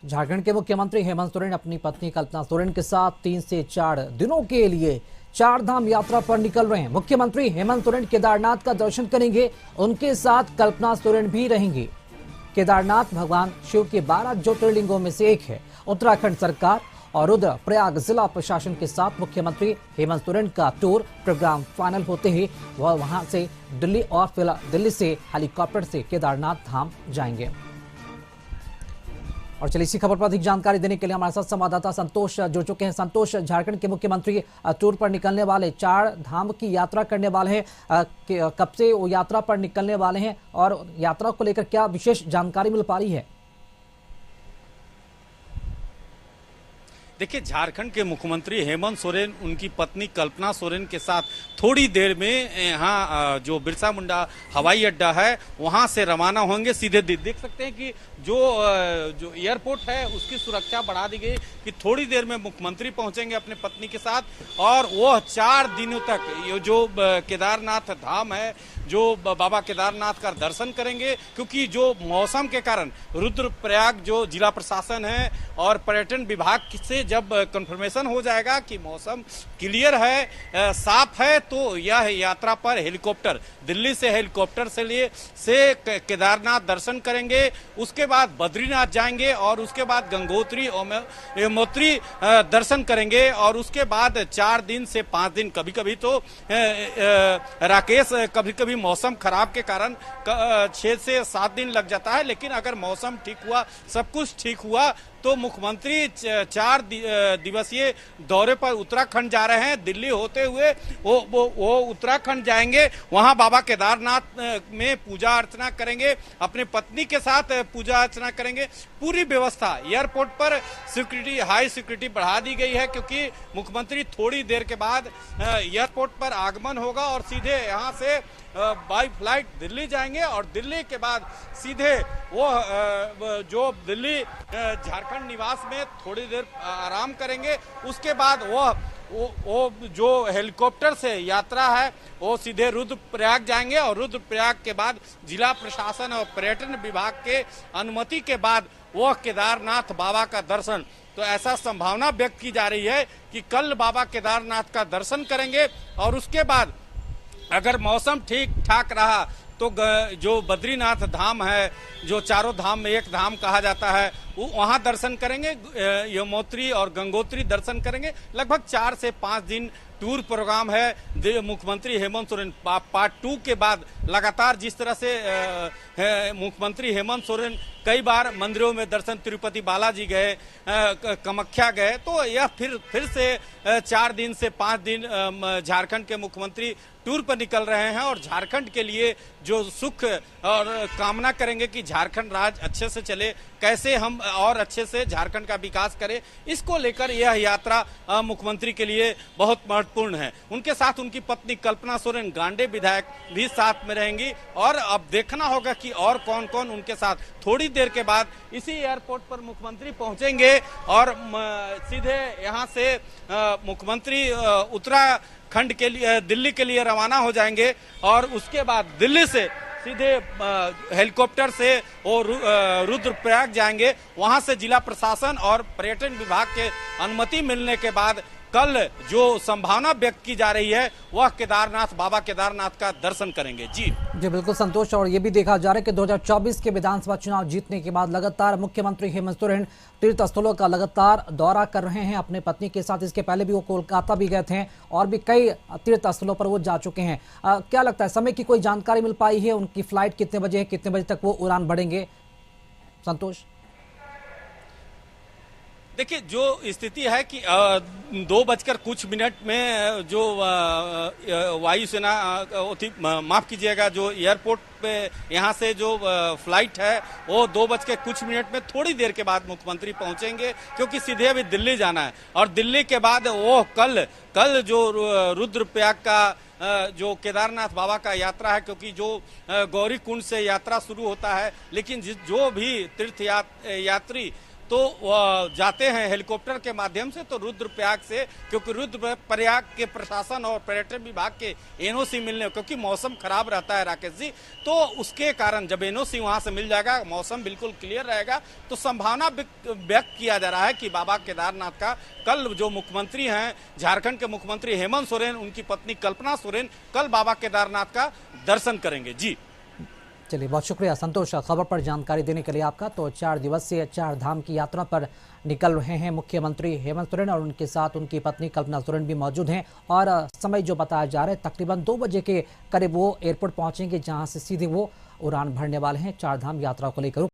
झारखंड के मुख्यमंत्री हेमंत सोरेन अपनी पत्नी कल्पना सोरेन के साथ 3 से 4 दिनों के लिए चार धाम यात्रा पर निकल रहे हैं। मुख्यमंत्री हेमंत सोरेन केदारनाथ का दर्शन करेंगे, उनके साथ कल्पना सोरेन भी रहेंगी। केदारनाथ भगवान शिव के 12 ज्योतिर्लिंगों में से एक है। उत्तराखंड सरकार और रुद्रप्रयाग जिला प्रशासन के साथ मुख्यमंत्री हेमंत सोरेन का टूर प्रोग्राम फाइनल होते ही वह वहां से दिल्ली और फिलहाल दिल्ली से हेलीकॉप्टर से केदारनाथ धाम जाएंगे। और चलिए इसी खबर पर अधिक जानकारी देने के लिए हमारे साथ संवाददाता संतोष जुड़ चुके हैं। संतोष, झारखंड के मुख्यमंत्री टूर पर निकलने वाले, चार धाम की यात्रा करने वाले हैं, कब से वो यात्रा पर निकलने वाले हैं और यात्रा को लेकर क्या विशेष जानकारी मिल पा रही है? देखिए, झारखंड के मुख्यमंत्री हेमंत सोरेन उनकी पत्नी कल्पना सोरेन के साथ थोड़ी देर में यहाँ जो बिरसा मुंडा हवाई अड्डा है वहां से रवाना होंगे। सीधे देख सकते हैं कि जो एयरपोर्ट है उसकी सुरक्षा बढ़ा दी गई कि थोड़ी देर में मुख्यमंत्री पहुंचेंगे अपने पत्नी के साथ और वह 4 दिनों तक ये जो केदारनाथ धाम है, जो बाबा केदारनाथ का दर्शन करेंगे। क्योंकि जो मौसम के कारण रुद्रप्रयाग जो जिला प्रशासन है और पर्यटन विभाग से जब कंफर्मेशन हो जाएगा कि मौसम क्लियर है, साफ है, तो यह यात्रा पर हेलीकॉप्टर दिल्ली से हेलीकॉप्टर से केदारनाथ दर्शन करेंगे। उसके बाद बद्रीनाथ जाएंगे और उसके बाद गंगोत्री यमुनोत्री दर्शन करेंगे और उसके बाद 4 दिन से 5 दिन, कभी कभी तो राकेश कभी कभी मौसम खराब के कारण 6 से 7 दिन लग जाता है। लेकिन अगर मौसम ठीक हुआ, सब कुछ ठीक हुआ, तो मुख्यमंत्री 4 दिवसीय दौरे पर उत्तराखंड जा रहे हैं। दिल्ली होते हुए वो उत्तराखंड जाएंगे, वहां बाबा केदारनाथ में पूजा अर्चना करेंगे, अपने पत्नी के साथ पूजा अर्चना करेंगे। पूरी व्यवस्था एयरपोर्ट पर सिक्योरिटी, हाई सिक्योरिटी बढ़ा दी गई है क्योंकि मुख्यमंत्री थोड़ी देर के बाद एयरपोर्ट पर आगमन होगा और सीधे यहां से बाई फ्लाइट दिल्ली जाएंगे और दिल्ली के बाद सीधे वो जो दिल्ली झारखंड निवास में थोड़ी देर आराम करेंगे। उसके बाद वो जो हेलीकॉप्टर से यात्रा है वो सीधे रुद्रप्रयाग जाएंगे और रुद्रप्रयाग के बाद जिला प्रशासन और पर्यटन विभाग के अनुमति के बाद वो केदारनाथ बाबा का दर्शन, तो ऐसा संभावना व्यक्त की जा रही है कि कल बाबा केदारनाथ का दर्शन करेंगे और उसके बाद अगर मौसम ठीक ठाक रहा तो जो बद्रीनाथ धाम है, जो चारों धाम में एक धाम कहा जाता है, वहां दर्शन करेंगे, यमुनोत्री और गंगोत्री दर्शन करेंगे। लगभग 4 से 5 दिन टूर प्रोग्राम है। मुख्यमंत्री हेमंत सोरेन पार्ट 2 के बाद लगातार जिस तरह से मुख्यमंत्री हेमंत सोरेन कई बार मंदिरों में दर्शन, तिरुपति बालाजी गए, कामाख्या गए, तो यह फिर से 4 दिन से 5 दिन झारखंड के मुख्यमंत्री टूर पर निकल रहे हैं और झारखंड के लिए जो सुख और कामना करेंगे कि झारखंड राज्य अच्छे से चले, कैसे हम और अच्छे से झारखंड का विकास करें, इसको लेकर यह यात्रा मुख्यमंत्री के लिए बहुत महत्वपूर्ण है। उनके साथ उनकी पत्नी कल्पना सोरेन, गांडे विधायक भी साथ में रहेंगी और अब देखना होगा कि और कौन कौन उनके साथ। थोड़ी देर के बाद इसी एयरपोर्ट पर मुख्यमंत्री पहुंचेंगे और सीधे यहां से मुख्यमंत्री उत्तराखंड के लिए, दिल्ली के लिए रवाना हो जाएंगे और उसके बाद दिल्ली से सीधे हेलीकॉप्टर से वो रुद्रप्रयाग जाएंगे। वहां से जिला प्रशासन और पर्यटन विभाग के अनुमति मिलने के बाद कल जो संभावना व्यक्त की जा रही है वह केदारनाथ, बाबा केदारनाथ का दर्शन करेंगे। जी बिल्कुल संतोष। और ये भी देखा जा रहा है कि 2024 के विधानसभा चुनाव जीतने के बाद लगातार मुख्यमंत्री हेमंत सोरेन तीर्थ स्थलों का लगातार दौरा कर रहे हैं अपने पत्नी के साथ। इसके पहले भी वो कोलकाता भी गए थे और भी कई तीर्थ स्थलों पर वो जा चुके हैं। क्या लगता है, समय की कोई जानकारी मिल पाई है? उनकी फ्लाइट कितने बजे है, कितने बजे तक वो उड़ान भरेंगे? संतोष, देखिए, जो स्थिति है कि 2:कुछ में जो वायुसेना, माफ कीजिएगा, जो एयरपोर्ट पे यहाँ से जो फ्लाइट है वो 2:कुछ में थोड़ी देर के बाद मुख्यमंत्री पहुंचेंगे क्योंकि सीधे अभी दिल्ली जाना है और दिल्ली के बाद वो कल जो रुद्रप्रयाग का जो केदारनाथ बाबा का यात्रा है, क्योंकि जो गौरी कुंड से यात्रा शुरू होता है, लेकिन जो भी तीर्थ यात्री तो जाते हैं हेलीकॉप्टर के माध्यम से, तो रुद्रप्रयाग से, क्योंकि रुद्रप्रयाग के प्रशासन और पर्यटन विभाग के एनओसी मिलने, क्योंकि मौसम खराब रहता है राकेश जी, तो उसके कारण जब एनओसी वहां से मिल जाएगा, मौसम बिल्कुल क्लियर रहेगा, तो संभावना व्यक्त किया जा रहा है कि बाबा केदारनाथ का कल जो मुख्यमंत्री हैं झारखंड के मुख्यमंत्री हेमंत सोरेन, उनकी पत्नी कल्पना सोरेन कल बाबा केदारनाथ का दर्शन करेंगे। जी चलिए, बहुत शुक्रिया संतोष खबर पर जानकारी देने के लिए आपका। तो 4 दिवसीय 4 धाम की यात्रा पर निकल रहे हैं मुख्यमंत्री हेमंत सोरेन और उनके साथ उनकी पत्नी कल्पना सोरेन भी मौजूद हैं। और समय जो बताया जा रहा है तकरीबन 2 बजे के करीब वो एयरपोर्ट पहुंचेंगे, जहां से सीधे वो उड़ान भरने वाले हैं 4 धाम यात्रा को लेकर।